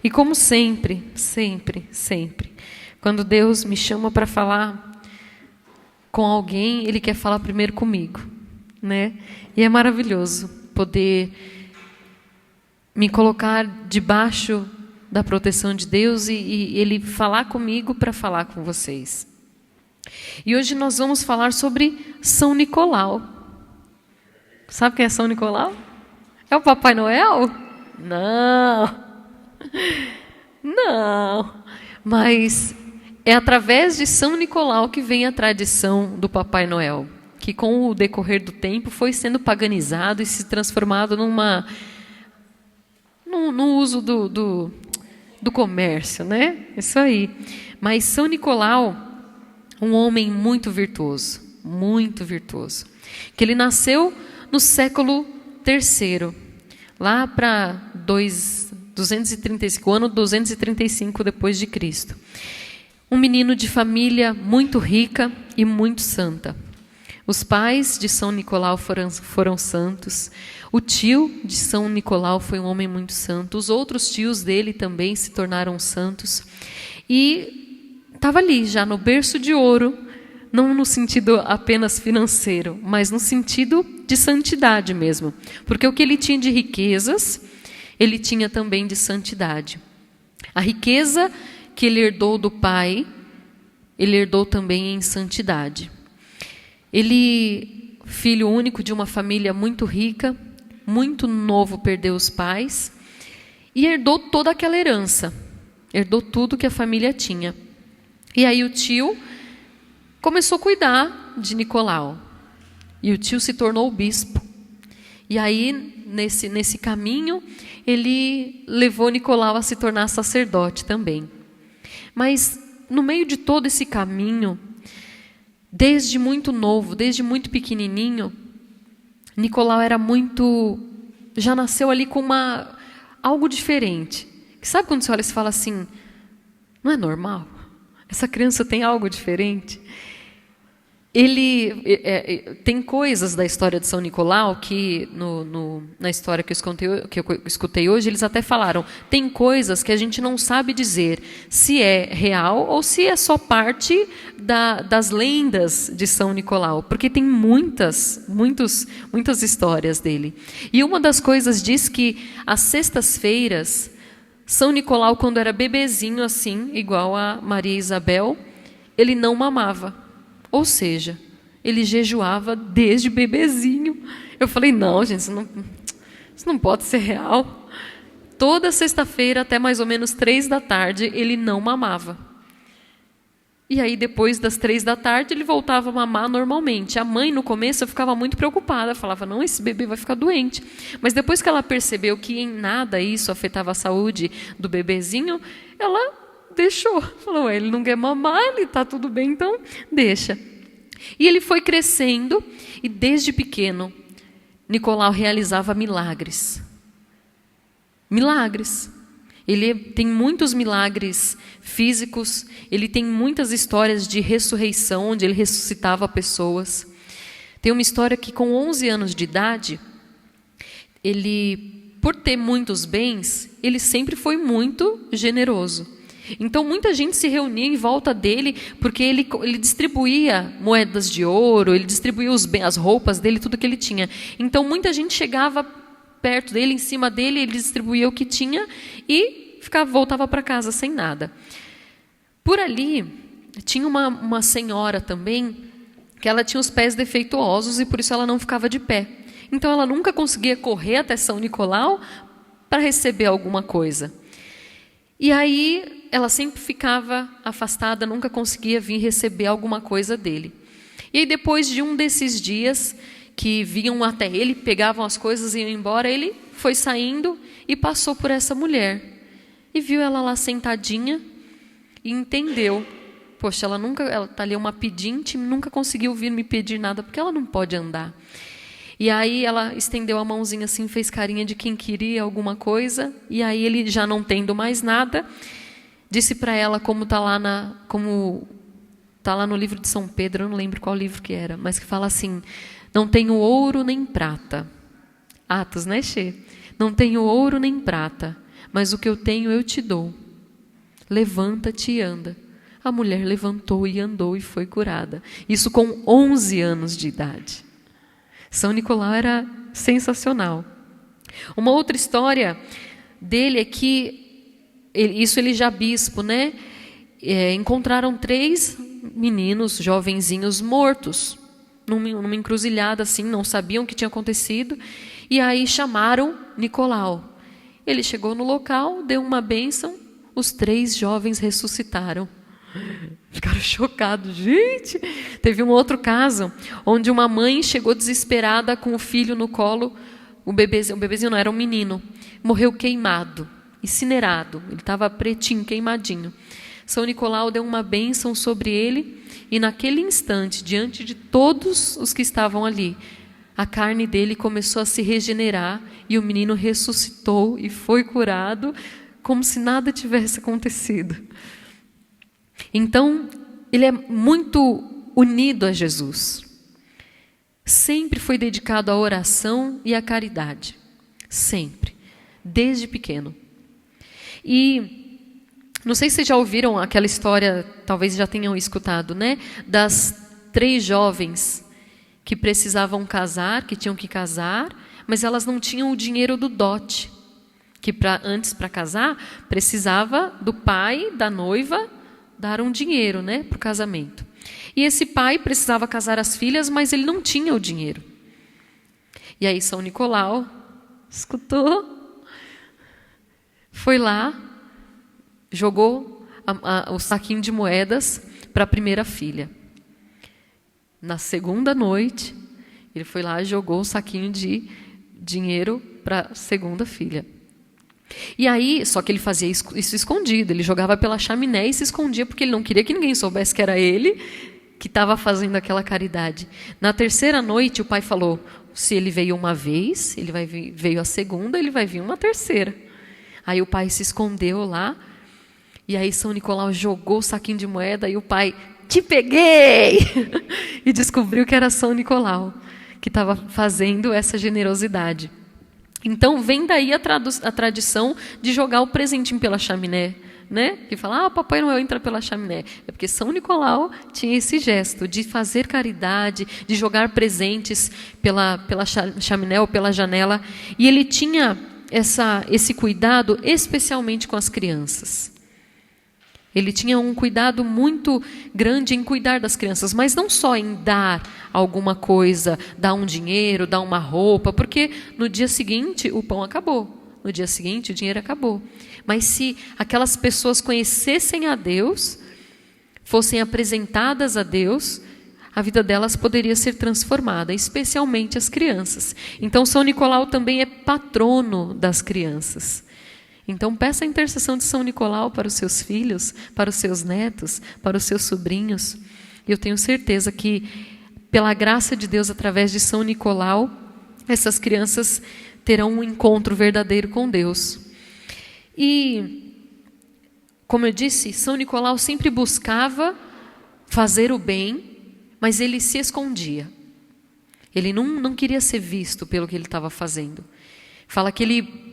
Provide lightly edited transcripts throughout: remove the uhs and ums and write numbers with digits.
E como sempre, sempre, sempre, quando Deus me chama para falar com alguém, Ele quer falar primeiro comigo, né? E é maravilhoso poder me colocar debaixo da proteção de Deus e Ele falar comigo para falar com vocês. E hoje nós vamos falar sobre São Nicolau. Sabe quem é São Nicolau? É o Papai Noel? Não. Não. Mas é através de São Nicolau que vem a tradição do Papai Noel, que com o decorrer do tempo foi sendo paganizado e se transformado no uso do comércio, né? Isso aí. Mas São Nicolau, um homem muito virtuoso, que ele nasceu no século III, lá para 235, ano 235 depois de Cristo. Um menino de família muito rica e muito santa. Os pais de São Nicolau foram santos. O tio de São Nicolau foi um homem muito santo. Os outros tios dele também se tornaram santos. E estava ali, já no berço de ouro, não no sentido apenas financeiro, mas no sentido de santidade mesmo. Porque o que ele tinha de riquezas, ele tinha também de santidade. A riqueza que ele herdou do pai, ele herdou também em santidade. Ele, filho único de uma família muito rica, muito novo, perdeu os pais e herdou toda aquela herança, herdou tudo que a família tinha. E aí o tio começou a cuidar de Nicolau e o tio se tornou bispo. E aí nesse caminho ele levou Nicolau a se tornar sacerdote também. Mas no meio de todo esse caminho, desde muito novo, desde muito pequenininho, Nicolau já nasceu ali com algo diferente. Sabe quando você olha e fala assim, não é normal? Essa criança tem algo diferente? Ele tem coisas da história de São Nicolau que na história que eu escutei hoje, eles até falaram, tem coisas que a gente não sabe dizer se é real ou se é só parte das lendas de São Nicolau, porque tem muitas histórias dele. E uma das coisas diz que às sextas-feiras, São Nicolau, quando era bebezinho assim, igual a Maria Isabel, ele não mamava. Ou seja, ele jejuava desde bebezinho. Eu falei, não, gente, isso não pode ser real. Toda sexta-feira, até mais ou menos 3 da tarde, ele não mamava. E aí, depois das 3 da tarde, ele voltava a mamar normalmente. A mãe, no começo, ficava muito preocupada. Falava, não, esse bebê vai ficar doente. Mas depois que ela percebeu que em nada isso afetava a saúde do bebezinho, ela deixou. Falou, ele não quer mamar, ele está tudo bem, então deixa. E ele foi crescendo e desde pequeno, Nicolau realizava milagres. Milagres. Ele tem muitos milagres físicos, ele tem muitas histórias de ressurreição, onde ele ressuscitava pessoas. Tem uma história que com 11 anos de idade, ele, por ter muitos bens, ele sempre foi muito generoso. Então muita gente se reunia em volta dele, porque ele distribuía moedas de ouro, ele distribuía as roupas dele, tudo que ele tinha. Então muita gente chegava perto dele, em cima dele, ele distribuía o que tinha e voltava para casa sem nada. Por ali tinha uma senhora também, que ela tinha os pés defeituosos e por isso ela não ficava de pé. Então ela nunca conseguia correr até São Nicolau para receber alguma coisa. E aí ela sempre ficava afastada, nunca conseguia vir receber alguma coisa dele. E aí depois de um desses dias que vinham até ele, pegavam as coisas e iam embora, ele foi saindo e passou por essa mulher. E viu ela lá sentadinha e entendeu. Poxa, ela está ali uma pedinte, nunca conseguiu vir me pedir nada, porque ela não pode andar. E aí ela estendeu a mãozinha assim, fez carinha de quem queria alguma coisa, e aí ele, já não tendo mais nada, disse para ela como está lá no livro de São Pedro, eu não lembro qual livro que era, mas que fala assim, não tenho ouro nem prata. Atos, né, Xê? Não tenho ouro nem prata, mas o que eu tenho eu te dou. Levanta-te e anda. A mulher levantou e andou e foi curada. Isso com 11 anos de idade. São Nicolau era sensacional. Uma outra história dele é que, ele já bispo, né? Encontraram 3 meninos, jovenzinhos, mortos, numa encruzilhada assim, não sabiam o que tinha acontecido, e aí chamaram Nicolau. Ele chegou no local, deu uma bênção, os 3 jovens ressuscitaram. Ficaram chocados. Gente, teve um outro caso, onde uma mãe chegou desesperada com o filho no colo, o bebezinho não, era um menino, morreu queimado, incinerado, ele estava pretinho, queimadinho. São Nicolau deu uma bênção sobre ele, e naquele instante, diante de todos os que estavam ali, a carne dele começou a se regenerar, e o menino ressuscitou e foi curado, como se nada tivesse acontecido. Então, ele é muito unido a Jesus. Sempre foi dedicado à oração e à caridade. Sempre. Desde pequeno. E não sei se vocês já ouviram aquela história, talvez já tenham escutado, né? Das 3 jovens que precisavam casar, que tinham que casar, mas elas não tinham o dinheiro do dote. Que antes, para casar, precisava do pai da noiva dar um dinheiro, né, para o casamento. E esse pai precisava casar as filhas, mas ele não tinha o dinheiro. E aí São Nicolau escutou, foi lá, jogou o saquinho de moedas para a primeira filha. Na segunda noite, ele foi lá e jogou o saquinho de dinheiro para a segunda filha. E aí, só que ele fazia isso escondido, ele jogava pela chaminé e se escondia, porque ele não queria que ninguém soubesse que era ele que estava fazendo aquela caridade. Na terceira noite, o pai falou, se ele veio uma vez, veio a segunda, ele vai vir uma terceira. Aí o pai se escondeu lá, e aí São Nicolau jogou o saquinho de moeda, e o pai, te peguei! E descobriu que era São Nicolau que estava fazendo essa generosidade. Então, vem daí a tradição de jogar o presentinho pela chaminé, né? Que fala, Papai Noel entra pela chaminé. É porque São Nicolau tinha esse gesto de fazer caridade, de jogar presentes pela chaminé ou pela janela. E ele tinha esse cuidado especialmente com as crianças. Ele tinha um cuidado muito grande em cuidar das crianças, mas não só em dar alguma coisa, dar um dinheiro, dar uma roupa, porque no dia seguinte o pão acabou, no dia seguinte o dinheiro acabou. Mas se aquelas pessoas conhecessem a Deus, fossem apresentadas a Deus, a vida delas poderia ser transformada, especialmente as crianças. Então São Nicolau também é patrono das crianças. Então, peça a intercessão de São Nicolau para os seus filhos, para os seus netos, para os seus sobrinhos. E eu tenho certeza que, pela graça de Deus, através de São Nicolau, essas crianças terão um encontro verdadeiro com Deus. E, como eu disse, São Nicolau sempre buscava fazer o bem, mas ele se escondia. Ele não queria ser visto pelo que ele estava fazendo. Fala que ele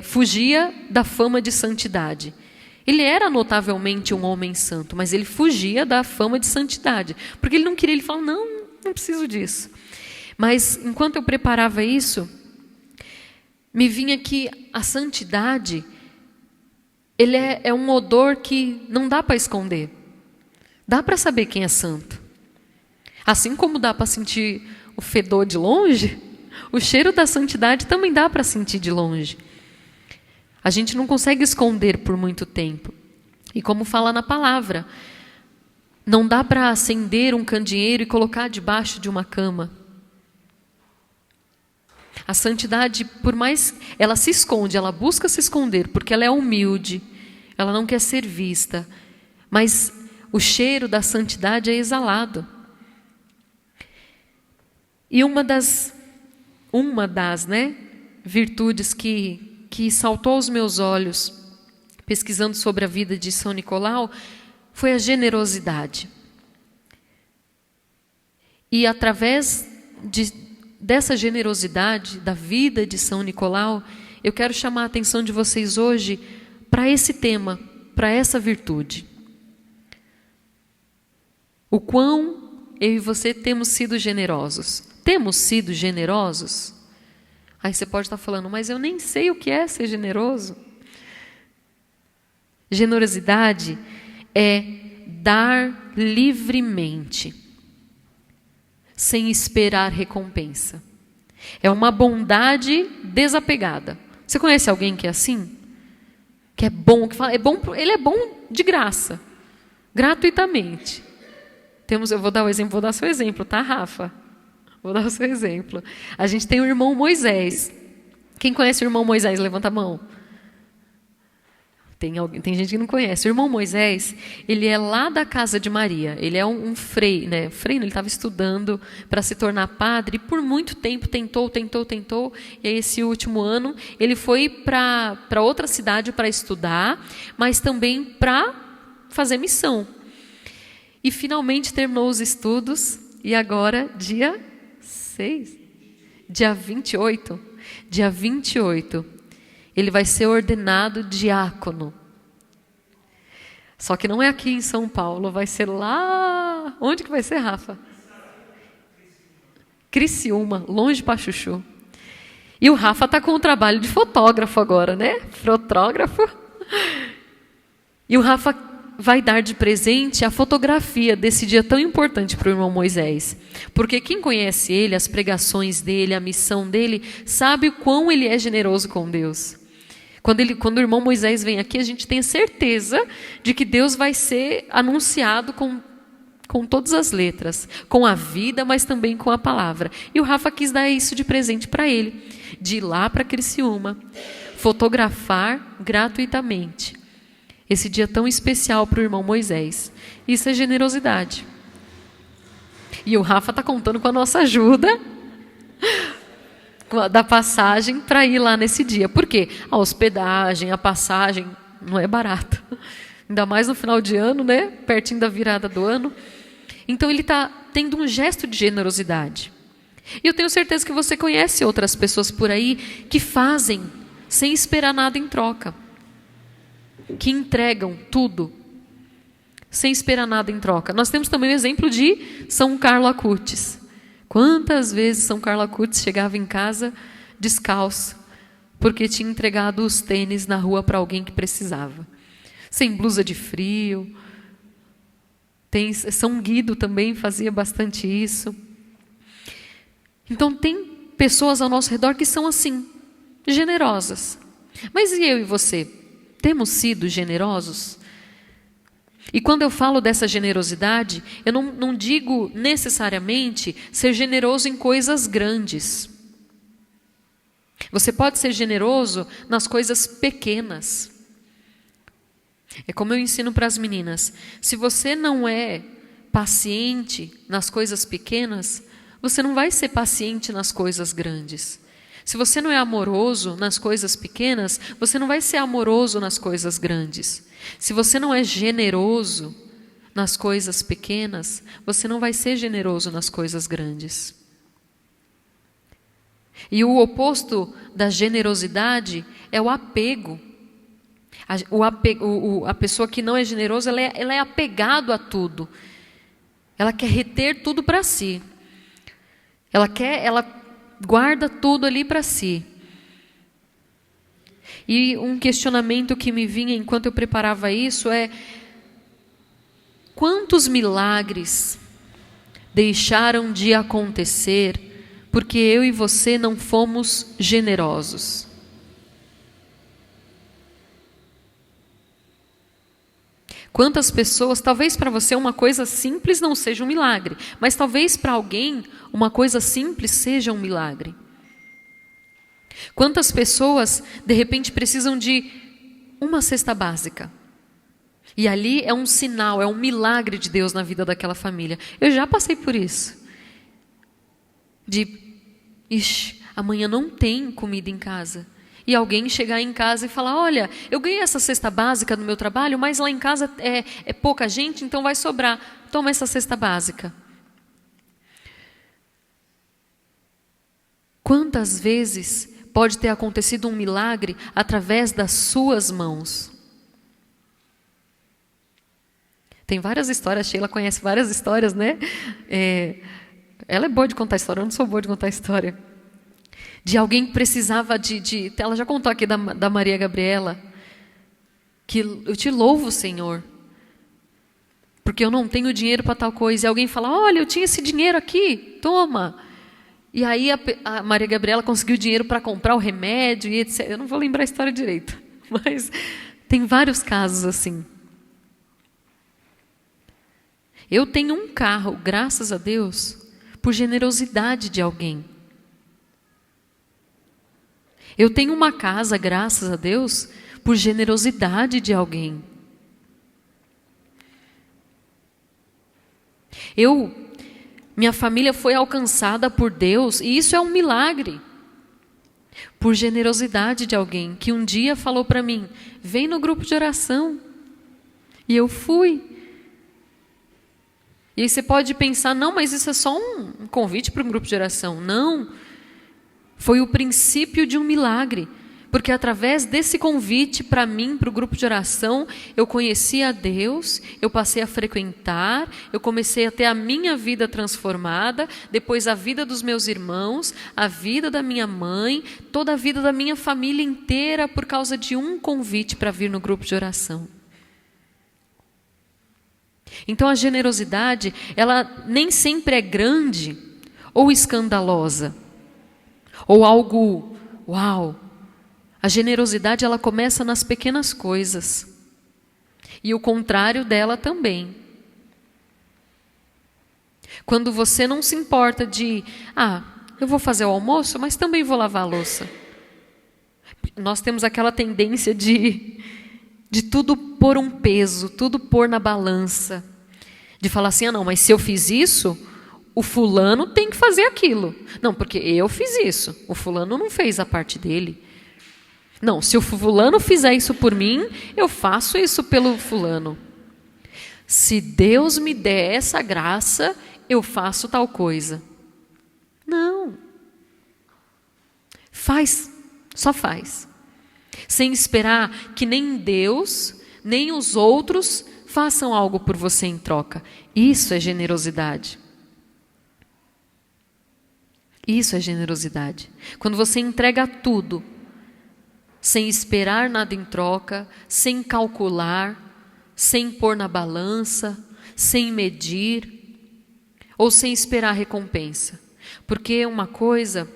fugia da fama de santidade. Ele era notavelmente um homem santo, mas ele fugia da fama de santidade, porque ele não queria, ele falou, não preciso disso. Mas enquanto eu preparava isso, me vinha que a santidade, ele é um odor que não dá para esconder. Dá para saber quem é santo. Assim como dá para sentir o fedor de longe, o cheiro da santidade também dá para sentir de longe. A gente não consegue esconder por muito tempo. E como fala na palavra, não dá para acender um candeeiro e colocar debaixo de uma cama. A santidade, por mais, ela se esconde, ela busca se esconder, porque ela é humilde, ela não quer ser vista. Mas o cheiro da santidade é exalado. E uma das virtudes que saltou aos meus olhos, pesquisando sobre a vida de São Nicolau, foi a generosidade. E através dessa generosidade, da vida de São Nicolau, eu quero chamar a atenção de vocês hoje para esse tema, para essa virtude. O quão eu e você temos sido generosos. Temos sido generosos? Aí você pode estar falando, mas eu nem sei o que é ser generoso. Generosidade é dar livremente, sem esperar recompensa. É uma bondade desapegada. Você conhece alguém que é assim? Que é bom, que fala, ele é bom de graça, gratuitamente. Eu vou dar seu exemplo, tá, Rafa? Vou dar o seu exemplo. A gente tem o irmão Moisés. Quem conhece o irmão Moisés? Levanta a mão. Tem gente que não conhece. O irmão Moisés, ele é lá da casa de Maria. Ele é um frei, né? Frei, ele estava estudando para se tornar padre. E por muito tempo tentou. E aí, esse último ano, ele foi para outra cidade para estudar, mas também para fazer missão. E finalmente terminou os estudos. E agora, dia 28, ele vai ser ordenado diácono. Só que não é aqui em São Paulo, vai ser lá... Onde que vai ser, Rafa? Criciúma, longe para Chuchu. E o Rafa está com o trabalho de fotógrafo agora, né? Fotógrafo. E o Rafa vai dar de presente a fotografia desse dia tão importante para o irmão Moisés. Porque quem conhece ele, as pregações dele, a missão dele, sabe o quão ele é generoso com Deus. Quando o irmão Moisés vem aqui, a gente tem a certeza de que Deus vai ser anunciado com todas as letras, com a vida, mas também com a palavra. E o Rafa quis dar isso de presente para ele, de ir lá para Criciúma, fotografar gratuitamente esse dia tão especial para o irmão Moisés. Isso é generosidade. E o Rafa está contando com a nossa ajuda da passagem para ir lá nesse dia. Por quê? A hospedagem, a passagem não é barata. Ainda mais no final de ano, né? Pertinho da virada do ano. Então ele está tendo um gesto de generosidade. E eu tenho certeza que você conhece outras pessoas por aí que fazem sem esperar nada em troca. Que entregam tudo sem esperar nada em troca. Nós temos também o exemplo de São Carlo Acutis. Quantas vezes São Carlo Acutis chegava em casa descalço, porque tinha entregado os tênis na rua para alguém que precisava. Sem blusa de frio. São Guido também fazia bastante isso. Então tem pessoas ao nosso redor que são assim, generosas. Mas e eu e você? Temos sido generosos? E quando eu falo dessa generosidade, eu não digo necessariamente ser generoso em coisas grandes. Você pode ser generoso nas coisas pequenas. É como eu ensino para as meninas. Se você não é paciente nas coisas pequenas, você não vai ser paciente nas coisas grandes. Se você não é amoroso nas coisas pequenas, você não vai ser amoroso nas coisas grandes. Se você não é generoso nas coisas pequenas, você não vai ser generoso nas coisas grandes. E o oposto da generosidade é o apego. A pessoa que não é generosa, ela é apegado a tudo. Ela quer reter tudo para si. Ela guarda tudo ali para si. E um questionamento que me vinha enquanto eu preparava isso é: quantos milagres deixaram de acontecer porque eu e você não fomos generosos? Quantas pessoas, talvez para você uma coisa simples não seja um milagre, mas talvez para alguém uma coisa simples seja um milagre. Quantas pessoas, de repente, precisam de uma cesta básica? E ali é um sinal, é um milagre de Deus na vida daquela família. Eu já passei por isso. Amanhã não tem comida em casa. E alguém chegar em casa e falar: olha, eu ganhei essa cesta básica no meu trabalho, mas lá em casa é pouca gente, então vai sobrar. Toma essa cesta básica. Quantas vezes, pode ter acontecido um milagre através das suas mãos. Tem várias histórias, a Sheila conhece várias histórias, né? Ela é boa de contar história, eu não sou boa de contar história. De alguém que precisava ela já contou aqui da Maria Gabriela, que eu te louvo, Senhor, porque eu não tenho dinheiro para tal coisa. E alguém fala, olha, eu tinha esse dinheiro aqui, toma. E aí a Maria Gabriela conseguiu dinheiro para comprar o remédio e etc. Eu não vou lembrar a história direito, mas tem vários casos assim. Eu tenho um carro, graças a Deus, por generosidade de alguém. Eu tenho uma casa, graças a Deus, por generosidade de alguém. Minha família foi alcançada por Deus, e isso é um milagre. Por generosidade de alguém, que um dia falou para mim, vem no grupo de oração. E eu fui. E aí você pode pensar, não, mas isso é só um convite para um grupo de oração. Não, foi o princípio de um milagre. Porque através desse convite para mim, para o grupo de oração, eu conheci a Deus, eu passei a frequentar, eu comecei a ter a minha vida transformada, depois a vida dos meus irmãos, a vida da minha mãe, toda a vida da minha família inteira, por causa de um convite para vir no grupo de oração. Então a generosidade, ela nem sempre é grande ou escandalosa, ou algo, uau. A generosidade, ela começa nas pequenas coisas. E o contrário dela também. Quando você não se importa eu vou fazer o almoço, mas também vou lavar a louça. Nós temos aquela tendência de tudo pôr um peso, tudo pôr na balança. De falar assim, não, mas se eu fiz isso, o fulano tem que fazer aquilo. Não, porque eu fiz isso, o fulano não fez a parte dele. Não, se o fulano fizer isso por mim, eu faço isso pelo fulano. Se Deus me der essa graça, eu faço tal coisa. Não. Faz, só faz. Sem esperar que nem Deus, nem os outros façam algo por você em troca. Isso é generosidade. Isso é generosidade. Quando você entrega tudo, sem esperar nada em troca, sem calcular, sem pôr na balança, sem medir, ou sem esperar recompensa. Porque uma coisa,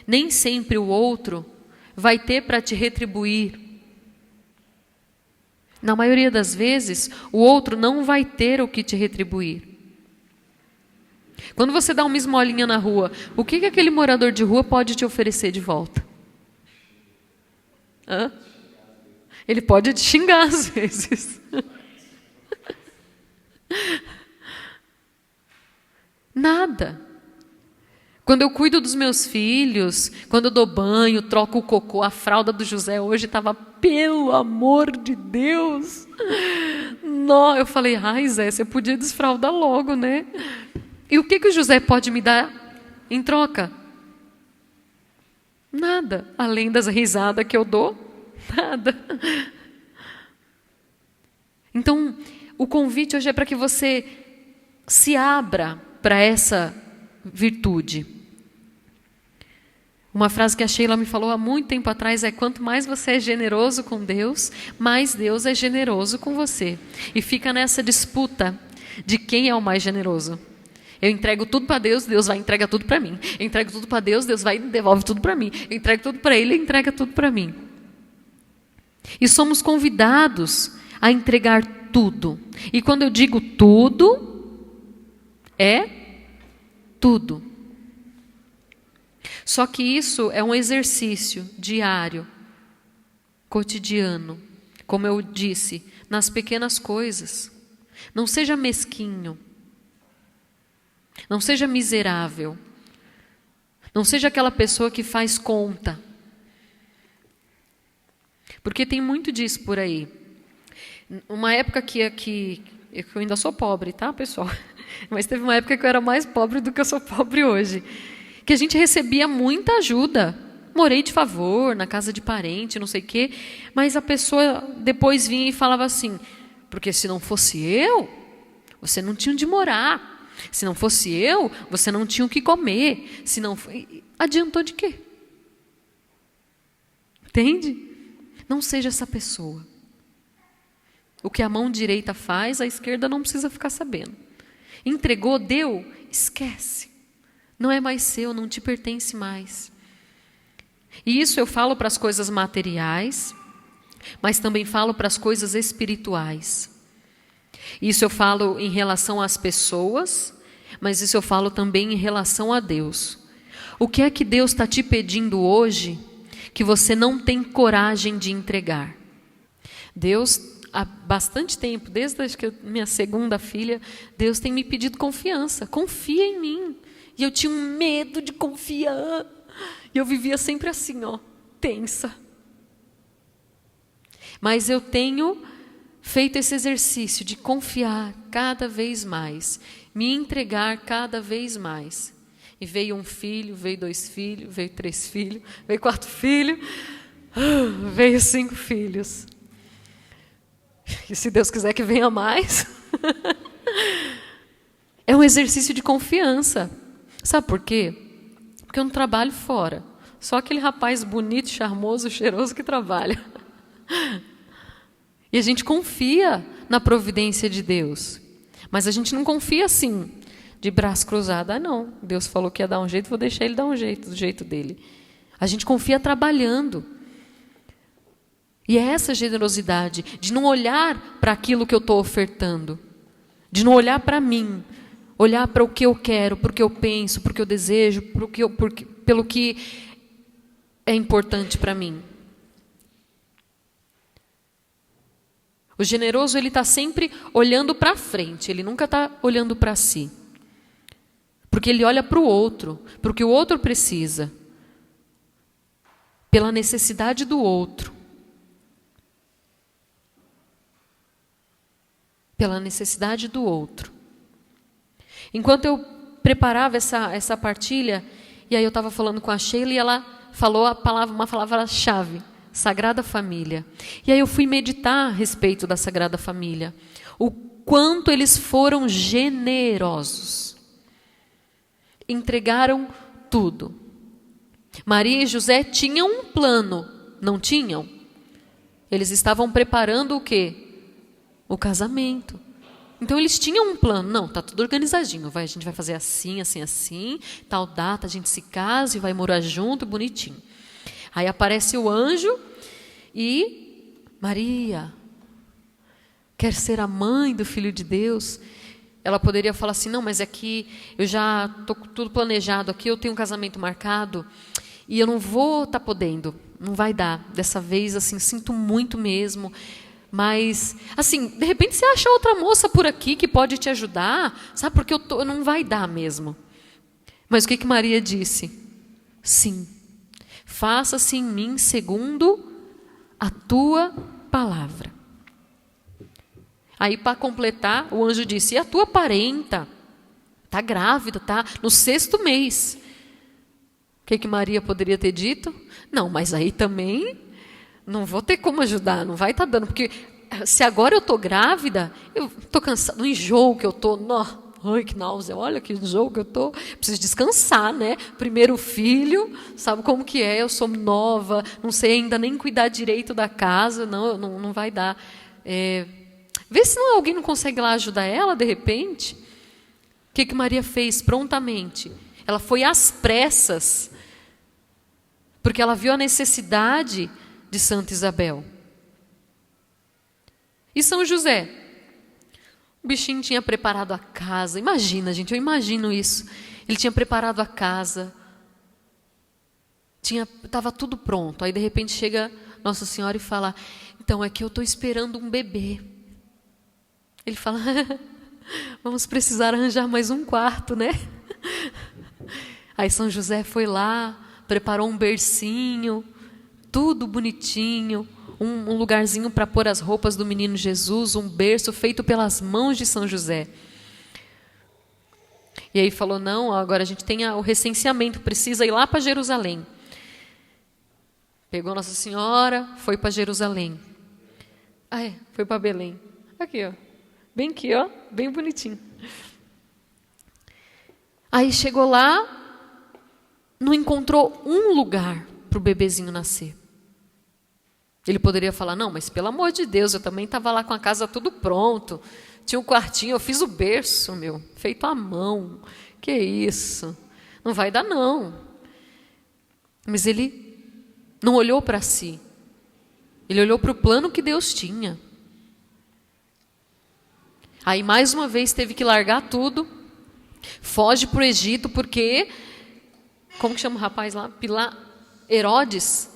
nem sempre o outro vai ter para te retribuir. Na maioria das vezes, o outro não vai ter o que te retribuir. Quando você dá uma esmolinha na rua, o que aquele morador de rua pode te oferecer de volta? Ele pode te xingar às vezes. Nada. Quando eu cuido dos meus filhos, quando eu dou banho, troco o cocô, a fralda do José hoje estava, pelo amor de Deus. Não, eu falei, Zé, você podia desfraldar logo, né? E o que o José pode me dar em troca? Nada, além das risadas que eu dou, nada. Então, o convite hoje é para que você se abra para essa virtude. Uma frase que a Sheila me falou há muito tempo atrás é: quanto mais você é generoso com Deus, mais Deus é generoso com você. E fica nessa disputa de quem é o mais generoso. Eu entrego tudo para Deus, Deus vai entregar tudo para mim. Eu entrego tudo para Deus, Deus vai e devolve tudo para mim. Eu entrego tudo para Ele, Ele entrega tudo para mim. E somos convidados a entregar tudo. E quando eu digo tudo, é tudo. Só que isso é um exercício diário, cotidiano. Como eu disse, nas pequenas coisas. Não seja mesquinho. Não seja miserável. Não seja aquela pessoa que faz conta. Porque tem muito disso por aí. Uma época que eu ainda sou pobre, tá, pessoal? Mas teve uma época que eu era mais pobre do que eu sou pobre hoje. Que a gente recebia muita ajuda. morei de favor, na casa de parente, não sei o quê. Mas a pessoa depois vinha e falava assim, porque se não fosse eu, você não tinha onde morar. Se não fosse eu, você não tinha o que comer. Se não, adiantou de quê? Entende? Não seja essa pessoa. O que a mão direita faz, a esquerda não precisa ficar sabendo. Entregou, deu, esquece. Não é mais seu, não te pertence mais. E isso eu falo para as coisas materiais, mas também falo para as coisas espirituais. Isso eu falo em relação às pessoas, mas isso eu falo também em relação a Deus. O que é que Deus está te pedindo hoje que você não tem coragem de entregar? Deus, há bastante tempo, desde acho que minha segunda filha, Deus tem me pedido confiança. Confia em mim. E eu tinha um medo de confiar. E eu vivia sempre assim, tensa. Mas eu tenho feito esse exercício de confiar cada vez mais, me entregar cada vez mais. E veio um filho, veio 2 filhos, veio 3 filhos, veio 4 filhos, veio 5 filhos. E se Deus quiser que venha mais. É um exercício de confiança. Sabe por quê? Porque eu não trabalho fora. Só aquele rapaz bonito, charmoso, cheiroso que trabalha. E a gente confia na providência de Deus. Mas a gente não confia assim, de braço cruzado. Não, Deus falou que ia dar um jeito, vou deixar ele dar um jeito, do jeito dele. A gente confia trabalhando. E é essa generosidade, de não olhar para aquilo que eu estou ofertando. De não olhar para mim, olhar para o que eu quero, para o que eu penso, para o que eu desejo, pelo que é importante para mim. O generoso, ele está sempre olhando para frente, ele nunca está olhando para si. Porque ele olha para o outro, para o que o outro precisa. Pela necessidade do outro. Pela necessidade do outro. Enquanto eu preparava essa partilha, e aí eu estava falando com a Sheila e ela falou uma palavra-chave, Sagrada Família. E aí eu fui meditar a respeito da Sagrada Família. O quanto eles foram generosos. Entregaram tudo. Maria e José tinham um plano, não tinham? Eles estavam preparando o quê? O casamento. Então eles tinham um plano. Não, está tudo organizadinho. A gente vai fazer assim, assim, assim. Tal data a gente se casa e vai morar junto, bonitinho. Aí aparece o anjo e Maria quer ser a mãe do Filho de Deus. Ela poderia falar assim, não, mas é que eu já estou tudo planejado aqui, eu tenho um casamento marcado e eu não vou estar podendo, não vai dar. Dessa vez, assim, sinto muito mesmo. Mas, assim, de repente você acha outra moça por aqui que pode te ajudar, sabe? Porque não vai dar mesmo. Mas o que Maria disse? Sim, faça-se em mim segundo a tua palavra. Aí, para completar, o anjo disse, e a tua parenta? Está grávida, está no 6º mês. O que Maria poderia ter dito? Não, mas aí também não vou ter como ajudar, não vai estar dando, porque se agora eu estou grávida, eu estou cansada, no enjoo que eu estou, ai que náusea, olha que enjoo que eu estou, preciso descansar, né? Primeiro filho, sabe como que é, eu sou nova, não sei ainda nem cuidar direito da casa, não vai dar. Vê se alguém não consegue lá ajudar ela, de repente. O que Maria fez prontamente? Ela foi às pressas, porque ela viu a necessidade de Santa Isabel. E São José? O bichinho tinha preparado a casa. Imagina, gente, eu imagino isso. Ele tinha preparado a casa. Estava tudo pronto. Aí, de repente, chega Nossa Senhora e fala, então, é que eu estou esperando um bebê. Ele fala, vamos precisar arranjar mais um quarto, né? Aí São José foi lá, preparou um bercinho, tudo bonitinho, um lugarzinho para pôr as roupas do menino Jesus, um berço feito pelas mãos de São José. E aí falou, não, agora a gente tem o recenseamento, precisa ir lá para Jerusalém. Pegou Nossa Senhora, foi para Jerusalém. Foi para Belém. Aqui, ó. Bem aqui, ó. Bem bonitinho. Aí chegou lá, não encontrou um lugar para o bebezinho nascer. Ele poderia falar, não, mas pelo amor de Deus, eu também estava lá com a casa tudo pronto. Tinha um quartinho, eu fiz o berço, feito à mão. Que isso? Não vai dar, não. Mas ele não olhou para si. Ele olhou para o plano que Deus tinha. Aí, mais uma vez, teve que largar tudo. Foge para o Egito, porque... Como que chama o rapaz lá? Herodes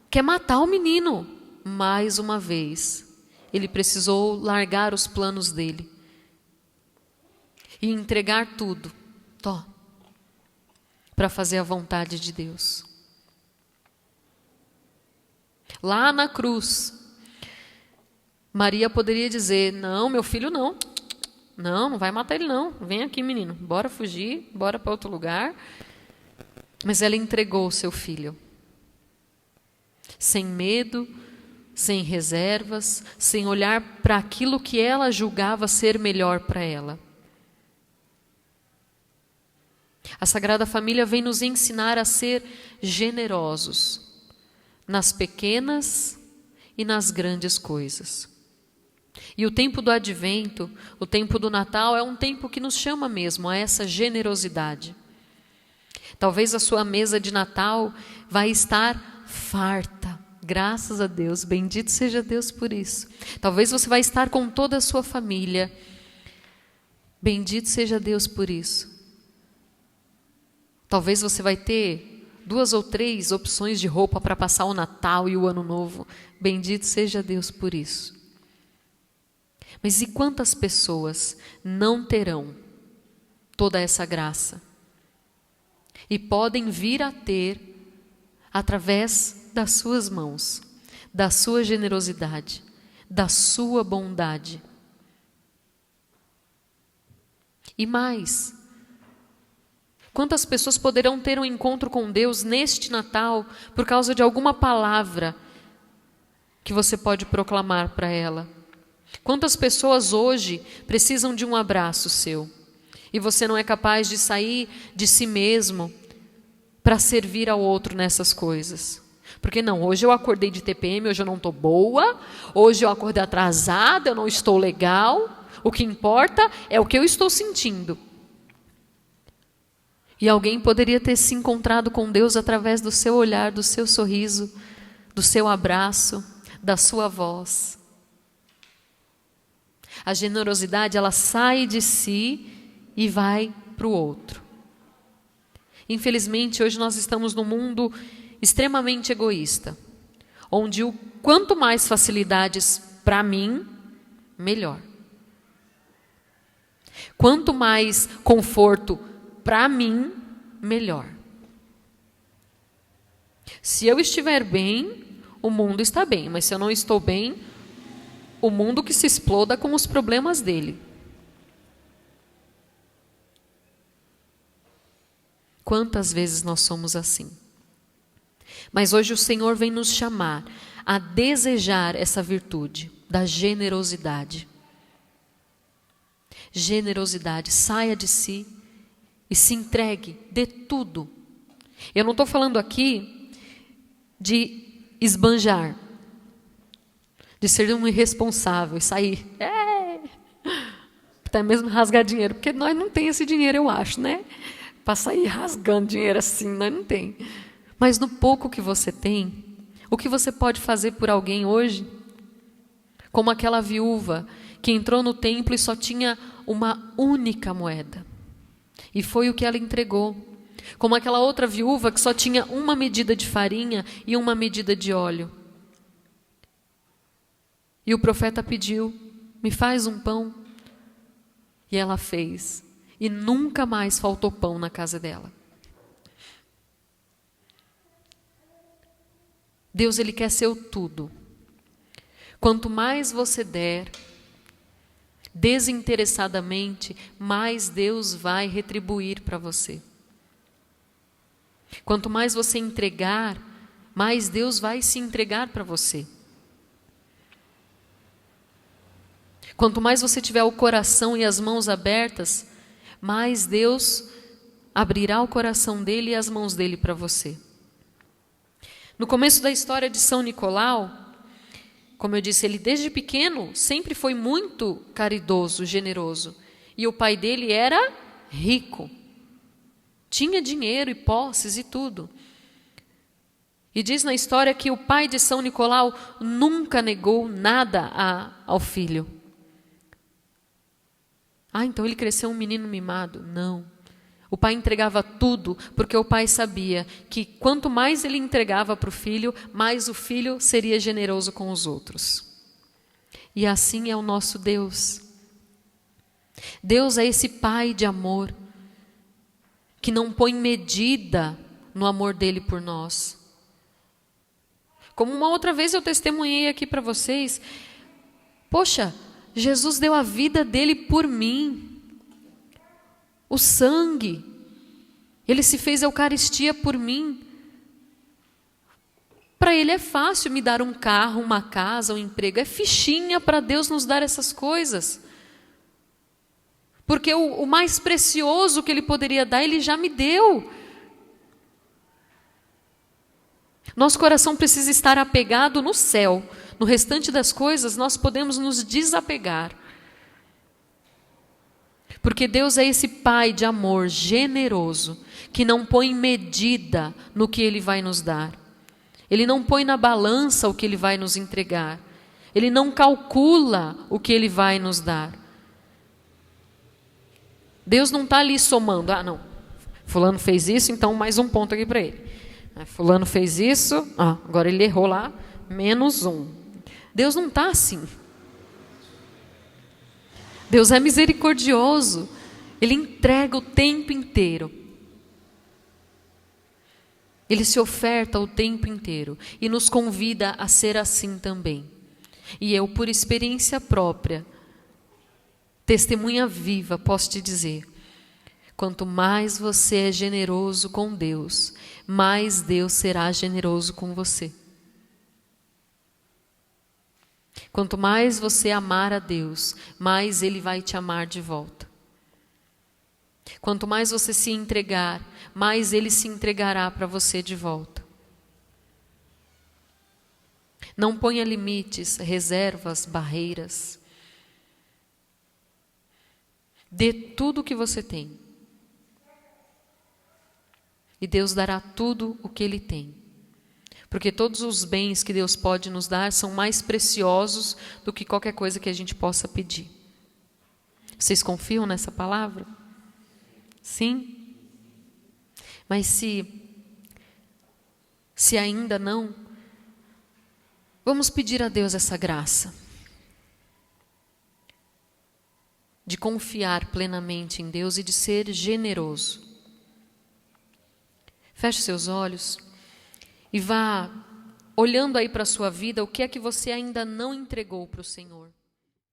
quer matar o menino. Mais uma vez, ele precisou largar os planos dele. E entregar tudo. Para fazer a vontade de Deus. Lá na cruz, Maria poderia dizer, não, meu filho não. Não vai matar ele não. Vem aqui, menino. Bora fugir, bora para outro lugar. Mas ela entregou o seu filho. Sem medo, sem reservas, sem olhar para aquilo que ela julgava ser melhor para ela. A Sagrada Família vem nos ensinar a ser generosos nas pequenas e nas grandes coisas. E o tempo do Advento, o tempo do Natal, é um tempo que nos chama mesmo a essa generosidade. Talvez a sua mesa de Natal vai estar farta, graças a Deus, bendito seja Deus por isso. Talvez você vai estar com toda a sua família, bendito seja Deus por isso. Talvez você vai ter 2 ou 3 opções de roupa para passar o Natal e o Ano Novo. Bendito seja Deus por isso. Mas e quantas pessoas não terão toda essa graça? E podem vir a ter através das suas mãos, da sua generosidade, da sua bondade. E mais, quantas pessoas poderão ter um encontro com Deus neste Natal por causa de alguma palavra que você pode proclamar para ela? Quantas pessoas hoje precisam de um abraço seu e você não é capaz de sair de si mesmo para servir ao outro nessas coisas? Porque não, hoje eu acordei de TPM, hoje eu não estou boa, hoje eu acordei atrasada, eu não estou legal, o que importa é o que eu estou sentindo. E alguém poderia ter se encontrado com Deus através do seu olhar, do seu sorriso, do seu abraço, da sua voz. A generosidade, ela sai de si e vai para o outro. Infelizmente, hoje nós estamos num mundo extremamente egoísta, onde o quanto mais facilidades para mim, melhor. Quanto mais conforto para mim, melhor. Se eu estiver bem, o mundo está bem, mas se eu não estou bem, o mundo que se exploda com os problemas dele. Quantas vezes nós somos assim? Mas hoje o Senhor vem nos chamar a desejar essa virtude da generosidade. Generosidade, saia de si e se entregue, dê tudo. Eu não estou falando aqui de esbanjar, de ser um irresponsável e sair, até mesmo rasgar dinheiro, porque nós não temos esse dinheiro, eu acho, né? Para sair rasgando dinheiro assim, nós não tem. Mas no pouco que você tem, o que você pode fazer por alguém hoje? Como aquela viúva que entrou no templo e só tinha uma única moeda. E foi o que ela entregou. Como aquela outra viúva que só tinha uma medida de farinha e uma medida de óleo. E o profeta pediu, me faz um pão. E ela fez. E nunca mais faltou pão na casa dela. Deus, Ele quer seu tudo. Quanto mais você der, desinteressadamente, mais Deus vai retribuir para você. Quanto mais você entregar, mais Deus vai se entregar para você. Quanto mais você tiver o coração e as mãos abertas, mais Deus abrirá o coração dele e as mãos dele para você. No começo da história de São Nicolau, como eu disse, ele desde pequeno sempre foi muito caridoso, generoso. E o pai dele era rico. Tinha dinheiro e posses e tudo. E diz na história que o pai de São Nicolau nunca negou nada ao filho. Então ele cresceu um menino mimado? Não. O pai entregava tudo, porque o pai sabia que quanto mais ele entregava para o filho, mais o filho seria generoso com os outros. E assim é o nosso Deus. Deus é esse pai de amor, que não põe medida no amor dele por nós. Como uma outra vez eu testemunhei aqui para vocês, poxa, Jesus deu a vida dele por mim. O sangue, ele se fez Eucaristia por mim. Para ele é fácil me dar um carro, uma casa, um emprego. É fichinha para Deus nos dar essas coisas. Porque o mais precioso que ele poderia dar, ele já me deu. Nosso coração precisa estar apegado no céu. No restante das coisas, nós podemos nos desapegar. Porque Deus é esse pai de amor generoso, que não põe medida no que ele vai nos dar. Ele não põe na balança o que ele vai nos entregar. Ele não calcula o que ele vai nos dar. Deus não está ali somando. Não, fulano fez isso, então mais um ponto aqui para ele. Fulano fez isso, agora ele errou lá, -1. Deus não está assim. Deus é misericordioso. Ele entrega o tempo inteiro. Ele se oferta o tempo inteiro e nos convida a ser assim também. E eu, por experiência própria, testemunha viva, posso te dizer, quanto mais você é generoso com Deus, mais Deus será generoso com você. Quanto mais você amar a Deus, mais Ele vai te amar de volta. Quanto mais você se entregar, mais Ele se entregará para você de volta. Não ponha limites, reservas, barreiras. Dê tudo o que você tem. E Deus dará tudo o que Ele tem. Porque todos os bens que Deus pode nos dar são mais preciosos do que qualquer coisa que a gente possa pedir. Vocês confiam nessa palavra? Sim? Mas se ainda não, vamos pedir a Deus essa graça de confiar plenamente em Deus e de ser generoso. Feche seus olhos e vá olhando aí para a sua vida o que é que você ainda não entregou para o Senhor.